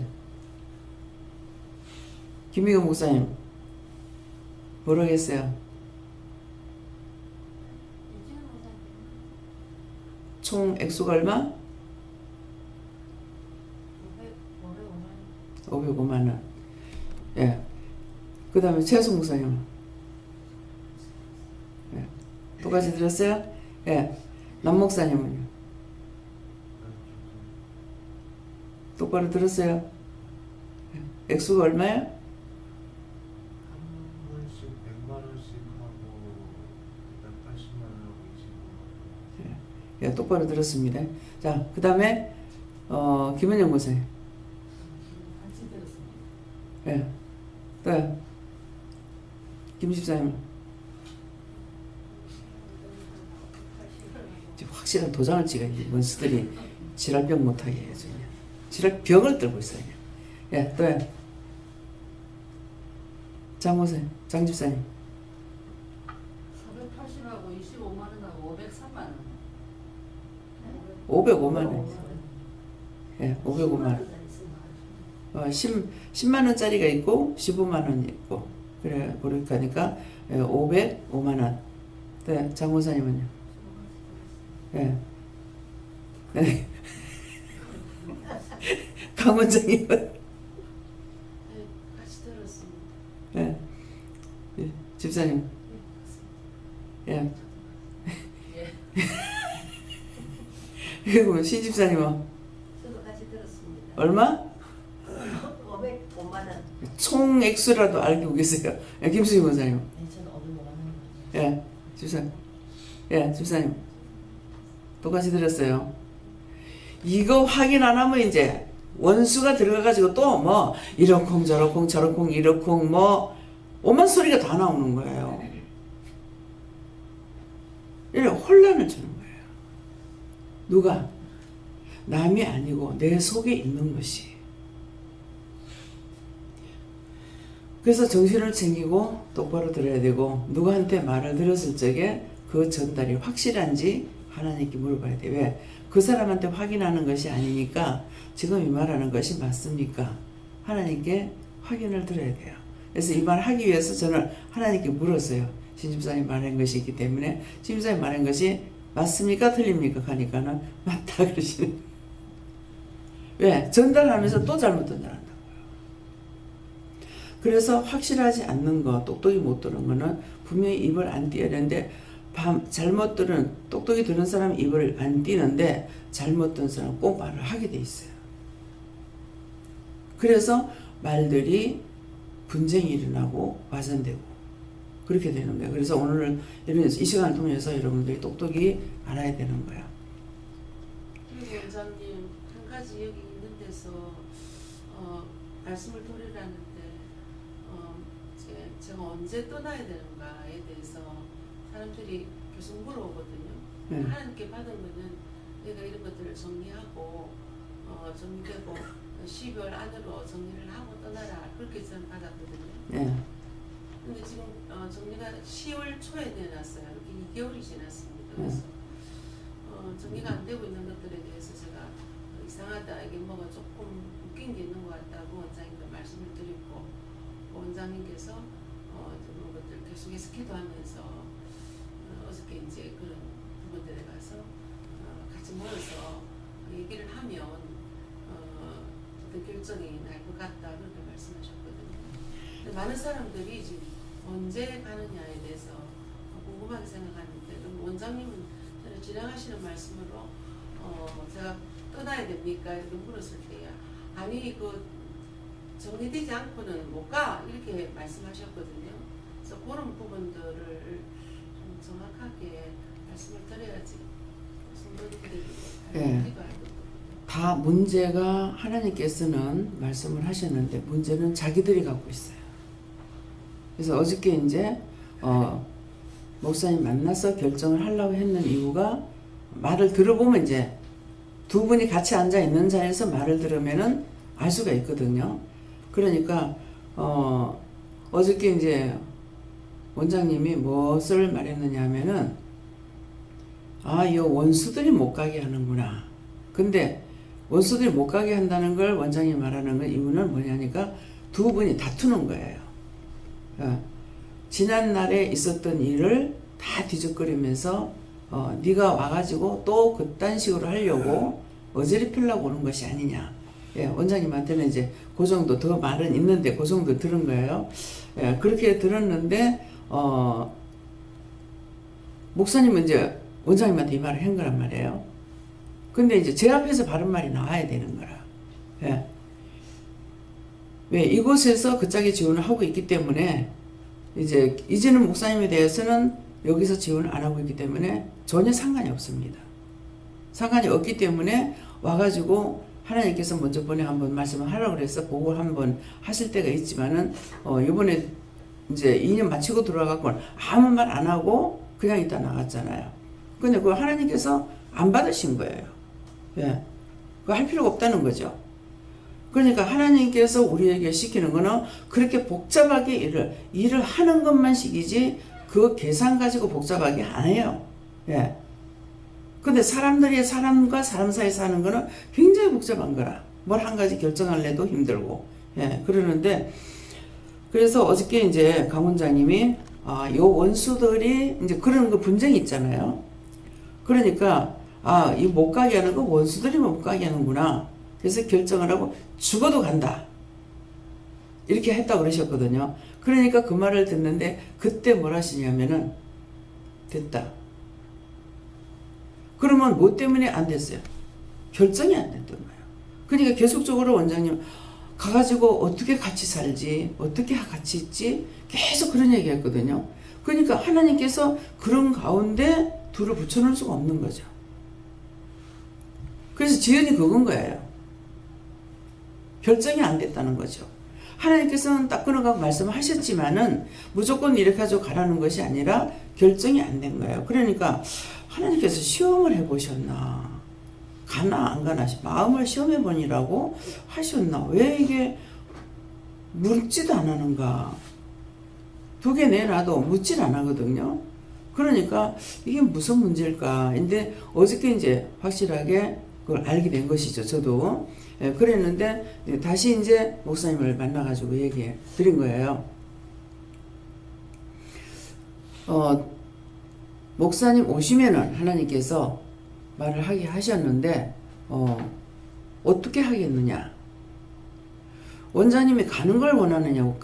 A: 김미경 목사님, 뭐라고 했어요? 총 액수가 얼마? 505만 원. 예. 그 다음에 최수 목사님. 예. 똑같이 들었어요? 예. 남 목사님은요? 똑바로 들었어요? 예. 액수가 얼마예요?
F: 한 번씩 100만 원씩 하고 일단 80만 원하고 25만 원.
A: 예. 똑바로 들었습니다. 자, 그 다음에 김은영 목사님.
B: 같이 들었습니다.
A: 예. 또 김집사님. 확실한 도장을 찍어야 돼. 원수들이 지랄병 못하게 해야죠. 지랄병을 떨고 있어요. 예, 또요. 장모사님, 장집사님.
G: 480하고 25만 원하고 503만 원.
A: 505만 원. 예, 505만 원. 10만 원짜리가 있고 15만 원이 있고 그래 그렇게 하니까 505만 원. 네, 장모사님은요? 예. 네. 강 원장님은?
D: 네, 같이 들었습니다.
A: 예. 예. 집사님? 예. 그리고 신 집사님은?
G: 저도 같이 들었습니다.
A: 얼마?
G: 505만 원.
A: 총 액수라도 알고 계세요. 예, 김수희 원장님.
G: 네, 저는 505만 원.
A: 예, 집사님. 예, 집사님. 똑같이 들었어요. 이거 확인 안 하면 이제 원수가 들어가가지고 또 뭐 이러쿵 저러쿵 저러쿵 이러쿵 뭐 오만 소리가 다 나오는 거예요. 이런 혼란을 주는 거예요. 누가? 남이 아니고 내 속에 있는 것이. 그래서 정신을 챙기고 똑바로 들어야 되고 누구한테 말을 들었을 적에 그 전달이 확실한지 하나님께 물어봐야 돼. 왜? 그 사람한테 확인하는 것이 아니니까 지금 이 말하는 것이 맞습니까? 하나님께 확인을 들어야 돼요. 그래서 이 말 하기 위해서 저는 하나님께 물었어요. 신집사님 말한 것이 있기 때문에 신집사님 말한 것이 맞습니까? 틀립니까? 하니까는 맞다 그러시는 거예요. 왜? 전달하면서 또 잘못 전달한다고요. 그래서 확실하지 않는 거, 똑똑이 못 들은 거는 분명히 입을 안 띄어야 되는데 잘못 들은, 똑똑히 들은 사람은 입을 안 띄는데 잘못 들은 사람은 꼭 말을 하게 돼 있어요. 그래서 말들이 분쟁이 일어나고 와전되고 그렇게 되는 거예요. 그래서 오늘 이 시간을 통해서 여러분들이 똑똑히 알아야 되는 거야.
D: 그리고 원장님 한 가지 여기 있는 데서 말씀을 드리라는데 제가 언제 떠나야 되는가에 대해서 사람들이 계속 물어오거든요.
A: 네.
D: 하나님께 받은 거는 내가 이런 것들을 정리하고 정리되고 12월 안으로 정리를 하고 떠나라 그렇게 저는 받았거든요.
A: 네.
D: 근데 지금 정리가 10월 초에 내놨어요. 이렇게 2개월이 지났습니다. 그래서 정리가 안 되고 있는 것들에 대해서 제가 이상하다, 이게 뭐가 조금 웃긴 게 있는 것 같다고 원장님께 말씀을 드리고 원장님께서 그런 것들 계속해서 기도하면서 어저께 이제 그런 부분들에 가서 같이 모여서 얘기를 하면 어떤 결정이 날 것 같다 그렇게 말씀하셨거든요. 근데 많은 사람들이 지금 언제 가느냐에 대해서 궁금하게 생각하는데 그럼 원장님은 저는 지나가시는 말씀으로 제가 떠나야 됩니까? 이렇게 물었을 때야 아니 그 정리되지 않고는 못 가 이렇게 말씀하셨거든요. 그래서 그런 부분들을 좀 정확하게 말씀을 드려야지 성도님들이
A: 네.
D: 기도할 거거든요.
A: 다 문제가 하나님께서는 말씀을 하셨는데 문제는 자기들이 갖고 있어요. 그래서 어저께 이제 목사님 만나서 결정을 하려고 했는 이유가 말을 들어보면 이제 두 분이 같이 앉아 있는 자리에서 말을 들으면은 알 수가 있거든요. 그러니까 어저께 이제 원장님이 무엇을 말했느냐 하면은 이 원수들이 못 가게 하는구나. 근데 원수들이 못 가게 한다는 걸 원장님이 말하는 건 이유는 뭐냐니까 두 분이 다투는 거예요. 지난날에 있었던 일을 다 뒤적거리면서 네가 와가지고 또 그딴 식으로 하려고 어지럽히려고 오는 것이 아니냐. 원장님한테는 이제 그 정도 더 말은 있는데 그 정도 들은 거예요. 그렇게 들었는데 목사님은 이제 원장님한테 이 말을 한 거란 말이에요. 근데 이제 제 앞에서 바른 말이 나와야 되는 거라. 왜 이곳에서 그 짝의 지원을 하고 있기 때문에 이제는 목사님에 대해서는 여기서 지원을 안 하고 있기 때문에 전혀 상관이 없습니다. 상관이 없기 때문에 와가지고 하나님께서 먼저 번에 한번 말씀을 하라고 그래서 보고 한번 하실 때가 있지만은 이번에 이제 2년 마치고 들어와갖고는 아무 말 안 하고 그냥 있다 나갔잖아요. 근데 그거 하나님께서 안 받으신 거예요. 그거 할 필요가 없다는 거죠. 그러니까 하나님께서 우리에게 시키는 거는 그렇게 복잡하게 일을 하는 것만 시키지 그 계산 가지고 복잡하게 안 해요. 근데 사람들이 사람과 사람 사이 사는 거는 굉장히 복잡한 거라. 뭘 한 가지 결정하려도 힘들고. 그러는데 그래서 어저께 이제 강 원장님이 요 원수들이 이제 그런 거 분쟁이 있잖아요. 그러니까 이 못 가게 하는 거 원수들이 못 가게 하는구나. 그래서 결정을 하고 죽어도 간다. 이렇게 했다고 그러셨거든요. 그러니까 그 말을 듣는데 그때 뭘 하시냐면은 됐다. 그러면 뭐 때문에 안 됐어요? 결정이 안 됐던 거예요. 그러니까 계속적으로 원장님 가가지고 어떻게 같이 살지, 어떻게 같이 있지, 계속 그런 얘기 했거든요. 그러니까 하나님께서 그런 가운데 둘을 붙여놓을 수가 없는 거죠. 그래서 지연이 그건 거예요. 결정이 안 됐다는 거죠. 하나님께서는 딱 끊어가고 말씀하셨지만은 무조건 이렇게 가지고 가라는 것이 아니라 결정이 안 된 거예요. 그러니까 하나님께서 시험을 해보셨나? 가나 안 가나? 마음을 시험해보니라고 하셨나? 왜 이게 묻지도 안 하는가? 2개 내놔도 묻질 안 하거든요. 그러니까 이게 무슨 문제일까? 근데 어저께 이제 확실하게 그걸 알게 된 것이죠. 저도. 그랬는데 다시 이제 목사님을 만나가지고 얘기해 드린 거예요. 목사님 오시면은 하나님께서 말을 하게 하셨는데 어떻게 하겠느냐? 원장님이 가는 걸 원하느냐고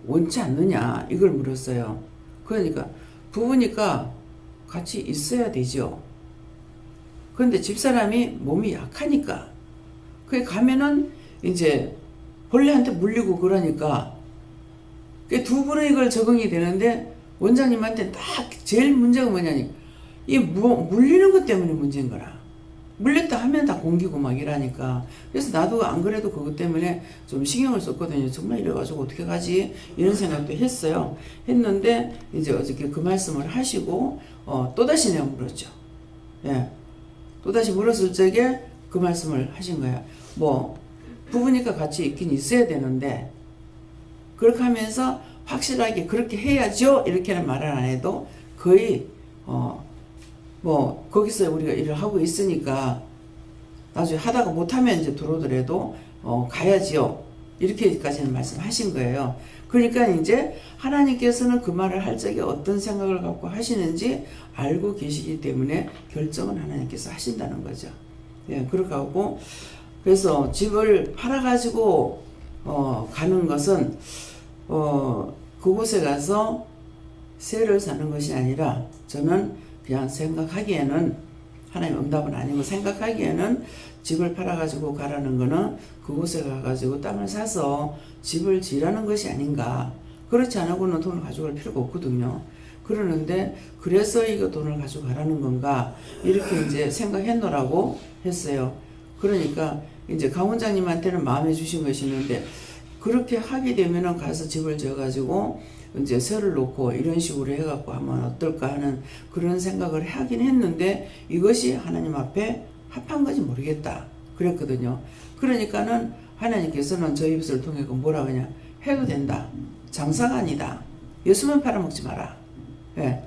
A: 원치 않느냐? 이걸 물었어요. 그러니까 부부니까 같이 있어야 되죠. 그런데 집사람이 몸이 약하니까 그게 가면은 이제 벌레한테 물리고 그러니까 두 분은 이걸 적응이 되는데 원장님한테 딱 제일 문제가 뭐냐니 이 물리는 것 때문에 문제인 거라. 물렸다 하면 다 공기고 막 이러니까. 그래서 나도 안 그래도 그것 때문에 좀 신경을 썼거든요. 정말 이래가지고 어떻게 가지? 이런 생각도 했어요. 했는데 이제 어저께 그 말씀을 하시고 또다시 내가 물었죠. 또다시 물었을 적에 그 말씀을 하신 거야. 부부니까 같이 있긴 있어야 되는데 그렇게 하면서 확실하게 그렇게 해야죠. 이렇게는 말을 안 해도 거의 거기서 우리가 일을 하고 있으니까 나중에 하다가 못하면 이제 들어오더라도 가야지요. 이렇게까지는 말씀하신 거예요. 그러니까 이제 하나님께서는 그 말을 할 적에 어떤 생각을 갖고 하시는지 알고 계시기 때문에 결정은 하나님께서 하신다는 거죠. 예, 그렇게 하고 그래서 집을 팔아가지고 가는 것은 그곳에 가서 세를 사는 것이 아니라 저는 그냥 생각하기에는 하나님 응답은 아니고 생각하기에는 집을 팔아가지고 가라는 거는 그곳에 가가지고 땅을 사서 집을 지으라는 것이 아닌가. 그렇지 않고는 돈을 가져갈 필요가 없거든요. 그러는데 그래서 이거 돈을 가져가라는 건가 이렇게 이제 생각했노라고 했어요. 그러니까 이제 강 원장님한테는 마음에 주신 것이 있는데 그렇게 하게 되면은 가서 집을 지어가지고 이제 세를 놓고 이런 식으로 해갖고 하면 어떨까 하는 그런 생각을 하긴 했는데 이것이 하나님 앞에 합한 건지 모르겠다 그랬거든요. 그러니까는 하나님께서는 저희 입술을 통해 뭐라 그냥 해도 된다. 장사가 아니다. 예수만 팔아먹지 마라. 예.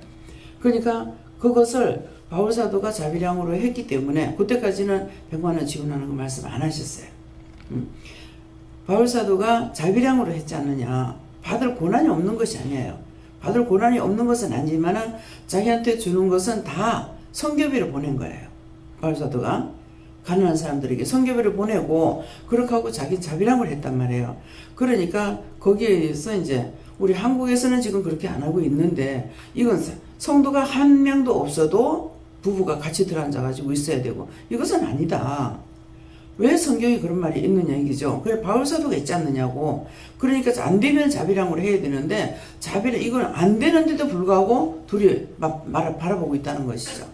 A: 그러니까 그것을 바울사도가 자비량으로 했기 때문에 그때까지는 100만 원 지원하는 거 말씀 안 하셨어요. 바울사도가 자비량으로 했지 않느냐. 받을 고난이 없는 것이 아니에요. 받을 고난이 없는 것은 아니지만 자기한테 주는 것은 다 성교비로 보낸 거예요. 바울사도가 가난한 사람들에게 성교비를 보내고 그렇게 하고 자기 자비량을 했단 말이에요. 그러니까 거기에서 이제 우리 한국에서는 지금 그렇게 안 하고 있는데 이건 성도가 한 명도 없어도 부부가 같이 들어앉아가지고 있어야 되고 이것은 아니다. 왜 성경에 그런 말이 있느냐 이기죠. 그래 바울사도가 있지 않느냐고. 그러니까 안 되면 자비량으로 해야 되는데 자비를 이건 안 되는데도 불구하고 둘이 바라보고 있다는 것이죠.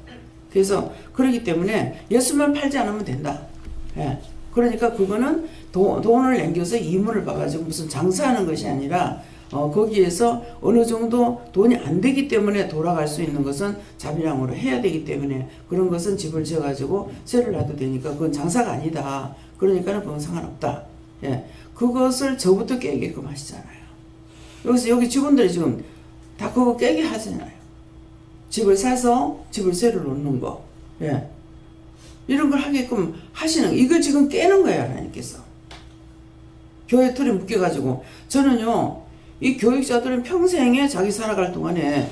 A: 그래서 그렇기 때문에 예수만 팔지 않으면 된다. 예. 그러니까 그거는 돈을 남겨서 이문을 봐가지고 무슨 장사하는 것이 아니라 거기에서 어느 정도 돈이 안 되기 때문에 돌아갈 수 있는 것은 자비량으로 해야 되기 때문에 그런 것은 집을 지어가지고 세를 놔도 되니까 그건 장사가 아니다. 그러니까는 그건 상관없다. 예. 그것을 저부터 깨게끔 하시잖아요. 여기서 여기 직원들이 지금 다 그거 깨게 하잖아요. 집을 사서 집을 세를 놓는 거. 예. 이런 걸 하게끔 하시는 이거 지금 깨는 거예요. 하나님께서. 교회 틀에 묶여가지고 저는요. 이 교육자들은 평생에 자기 살아갈 동안에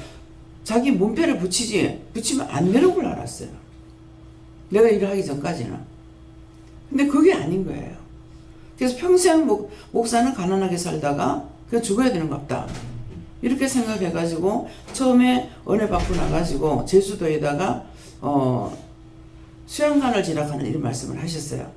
A: 자기 문패를 붙이면 안 되는 걸 알았어요. 내가 일을 하기 전까지는. 근데 그게 아닌 거예요. 그래서 평생 목사는 가난하게 살다가 그냥 죽어야 되는 것 같다. 이렇게 생각해가지고 처음에 은혜 받고 나가지고 제주도에다가 수양관을 지락하는 이런 말씀을 하셨어요.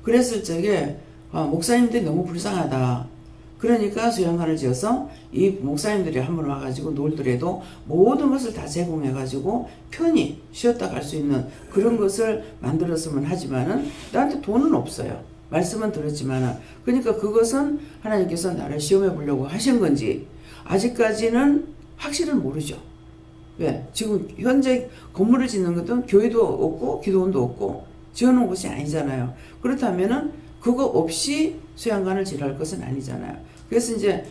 A: 그랬을 적에 목사님들이 너무 불쌍하다. 그러니까 수양관을 지어서 이 목사님들이 한번 와가지고 놀더라도 모든 것을 다 제공해가지고 편히 쉬었다 갈 수 있는 그런 것을 만들었으면 하지만은 나한테 돈은 없어요. 말씀은 들었지만은 그러니까 그것은 하나님께서 나를 시험해 보려고 하신 건지 아직까지는 확실은 모르죠. 왜? 지금 현재 건물을 짓는 것도 교회도 없고 기도원도 없고 지어놓은 곳이 아니잖아요. 그렇다면은 그거 없이 수양관을 지랄 것은 아니잖아요. 그래서 이제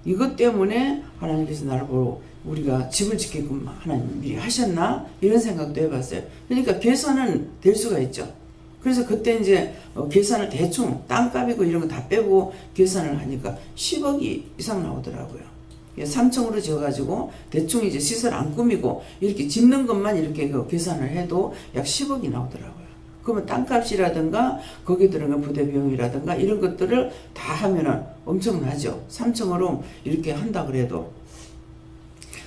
A: 이것 때문에 하나님께서 나를 보고 우리가 집을 짓게끔 하나님 미리 하셨나 이런 생각도 해봤어요. 그러니까 계산은 될 수가 있죠. 그래서 그때 이제 계산을 대충 땅값이고 이런 거 다 빼고 계산을 하니까 10억이 이상 나오더라고요. 3층으로 지어가지고 대충 이제 시설 안 꾸미고 이렇게 짓는 것만 이렇게 계산을 해도 약 10억이 나오더라고요. 그러면 땅값이라든가 거기에 들어간 부대 비용이라든가 이런 것들을 다 하면은 엄청나죠. 3층으로 이렇게 한다 그래도.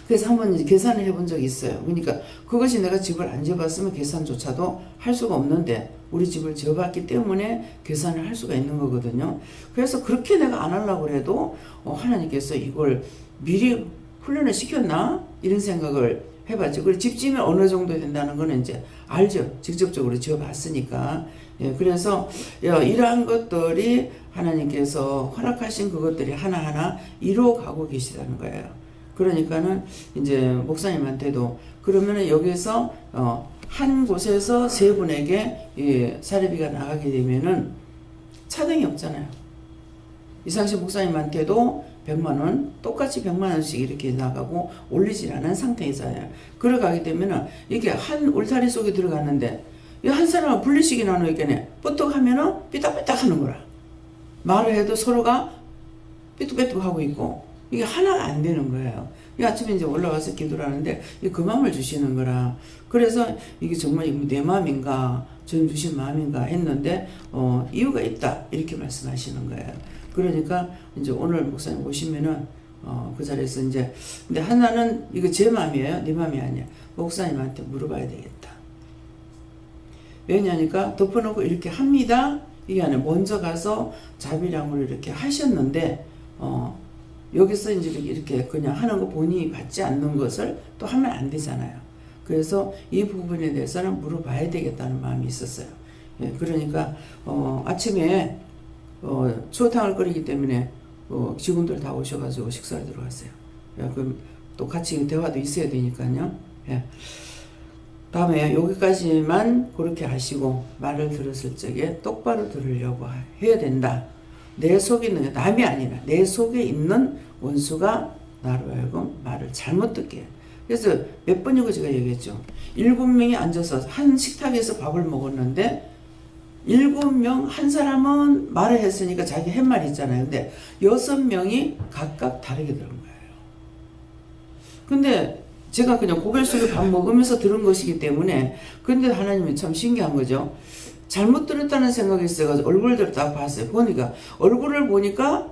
A: 그래서 한번 계산을 해본 적이 있어요. 그러니까 그것이 내가 집을 안 지어봤으면 계산조차도 할 수가 없는데 우리 집을 지어봤기 때문에 계산을 할 수가 있는 거거든요. 그래서 그렇게 내가 안 하려고 해도 하나님께서 이걸 미리 훈련을 시켰나? 이런 생각을 해봤죠. 그리고 집 지으면 어느 정도 된다는 거는 이제 알죠. 직접적으로 지어봤으니까. 예, 그래서 이러한 것들이 하나님께서 허락하신 그것들이 하나하나 이루어가고 계시다는 거예요. 그러니까는 이제 목사님한테도 그러면은 여기서 한 곳에서 세 분에게 사례비가 나가게 되면은 차등이 없잖아요. 이상식 목사님한테도 100만 원, 똑같이 100만 원씩 이렇게 나가고 올리질 않은 상태이잖아요. 그러가게 되면은 이게 한 울타리 속에 들어갔는데 이 한 사람을 분리식이 나누겠네. 뻗떡 하면은 삐딱삐딱 하는 거라. 말을 해도 서로가 삐뚤빼뚤 하고 있고 이게 하나가 안 되는 거예요. 이 아침에 이제 올라와서 기도를 하는데 그 마음을 주시는 거라. 그래서 이게 정말 내 마음인가 주님 주신 마음인가 했는데 이유가 있다 이렇게 말씀하시는 거예요. 그러니까 이제 오늘 목사님 오시면은 그 자리에서 이제 근데 하나는 이거 제 마음이에요. 네 마음이 아니야. 목사님한테 물어봐야 되겠다. 왜냐니까 덮어놓고 이렇게 합니다. 이게 아니라 먼저 가서 자비량으로 이렇게 하셨는데 여기서 이제 이렇게 그냥 하는 거 본인이 받지 않는 것을 또 하면 안 되잖아요. 그래서 이 부분에 대해서는 물어봐야 되겠다는 마음이 있었어요. 예, 그러니까 아침에 추어탕을 끓이기 때문에 직원들 다 오셔가지고 식사를 들어왔어요. 예, 그럼 또 같이 대화도 있어야 되니까요. 예. 다음에 여기까지만 그렇게 하시고 말을 들었을 적에 똑바로 들으려고 해야 된다. 내 속에 있는 남이 아니라 내 속에 있는 원수가 나로 하여금 말을 잘못 듣게 해요. 그래서 몇 번이고 제가 얘기했죠. 7명이 앉아서 한 식탁에서 밥을 먹었는데 7명 한 사람은 말을 했으니까 자기 할 말이 있잖아요. 근데 6명이 각각 다르게 들은 거예요. 근데 제가 그냥 고개 숙여 밥 먹으면서 들은 것이기 때문에 근데 하나님이 참 신기한 거죠. 잘못 들었다는 생각이 있어가지고 얼굴들 딱 봤어요. 보니까 얼굴을 보니까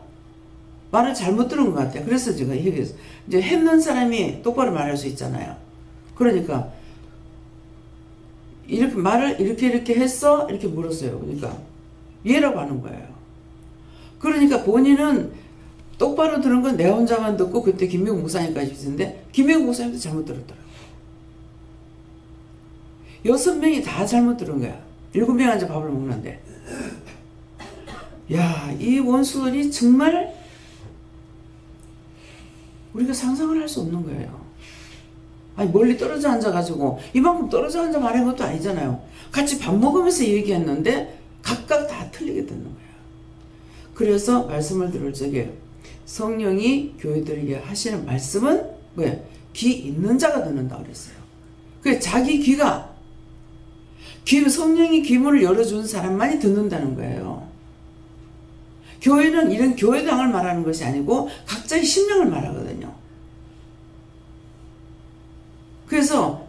A: 말을 잘못 들은 것 같아요. 그래서 제가 얘기했어요. 이제 했는 사람이 똑바로 말할 수 있잖아요. 그러니까 이렇게 말을 이렇게 했어? 이렇게 물었어요. 그러니까 얘라고 하는 거예요. 그러니까 본인은 똑바로 들은 건 내 혼자만 듣고 그때 김명국 목사님까지 있었는데 김명국 목사님도 잘못 들었더라고요. 6명이 다 잘못 들은 거야. 7명 앉아 밥을 먹는데 야, 이 원수들이 정말 우리가 상상을 할 수 없는 거예요. 아니 멀리 떨어져 앉아가지고 이만큼 떨어져 앉아 말한 것도 아니잖아요. 같이 밥 먹으면서 얘기했는데 각각 다 틀리게 듣는 거예요. 그래서 말씀을 들을 적에 성령이 교회들에게 하시는 말씀은 뭐예요? 귀 있는 자가 듣는다 그랬어요. 그래 자기 귀가 성령이 귀문을 열어준 사람만이 듣는다는 거예요. 교회는 이런 교회당을 말하는 것이 아니고 각자의 심령을 말하거든요. 그래서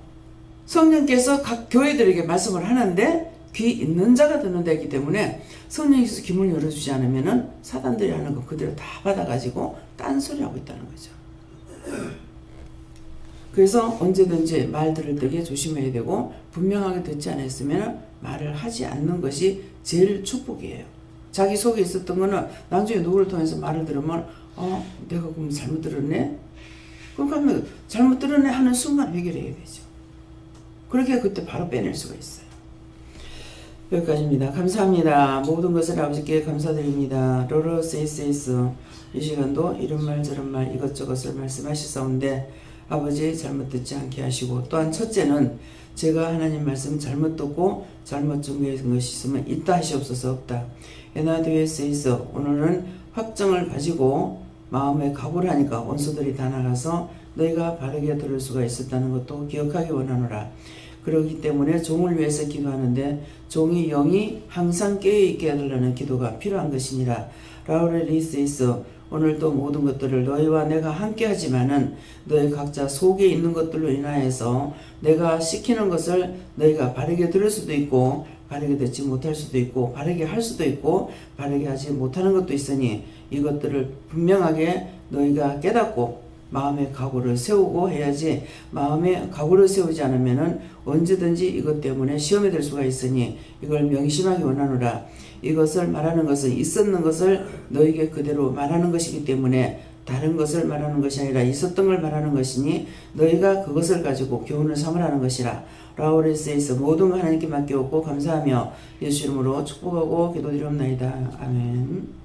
A: 성령께서 각 교회들에게 말씀을 하는데 귀 있는 자가 듣는다 했기 때문에 성령께서 귀문을 열어주지 않으면은 사단들이 하는 거 그대로 다 받아가지고 딴소리 하고 있다는 거죠. 그래서 언제든지 말 들을 때에 조심해야 되고 분명하게 듣지 않았으면 말을 하지 않는 것이 제일 축복이에요. 자기 속에 있었던 거는 나중에 누구를 통해서 말을 들으면 내가 그럼 잘못 들었네? 그러니까 잘못 들었네 하는 순간 해결해야 되죠. 그렇게 그때 바로 빼낼 수가 있어요. 여기까지입니다. 감사합니다. 모든 것을 아버지께 감사드립니다. 로로 세이세이스 이 시간도 이런 말 저런 말 이것저것을 말씀하시사온데 아버지 잘못 듣지 않게 하시고 또한 첫째는 제가 하나님 말씀 잘못 듣고 잘못 증거한 것이 있으면 있다 하시옵소서 없다. 에나드에 세이서 오늘은 확정을 가지고 마음에 각오를 하니까 원수들이 다 나가서 너희가 바르게 들을 수가 있었다는 것도 기억하기 원하노라. 그렇기 때문에 종을 위해서 기도하는데 종이 영이 항상 깨어있게 해달라는 기도가 필요한 것이니라. 라우레 리스이스 오늘도 모든 것들을 너희와 내가 함께 하지만은 너희 각자 속에 있는 것들로 인하여서 내가 시키는 것을 너희가 바르게 들을 수도 있고 바르게 듣지 못할 수도 있고 바르게 할 수도 있고 바르게 하지 못하는 것도 있으니 이것들을 분명하게 너희가 깨닫고 마음의 각오를 세우고 해야지 마음의 각오를 세우지 않으면은 언제든지 이것 때문에 시험에 들 수가 있으니 이걸 명심하기 원하노라. 이것을 말하는 것은 있었는 것을 너에게 그대로 말하는 것이기 때문에 다른 것을 말하는 것이 아니라 있었던 걸 말하는 것이니 너희가 그것을 가지고 교훈을 삼으라는 것이라. 라오레스에서 모든 거 하나님께 맡겨오고 감사하며 예수 이름으로 축복하고 기도드리옵나이다. 아멘.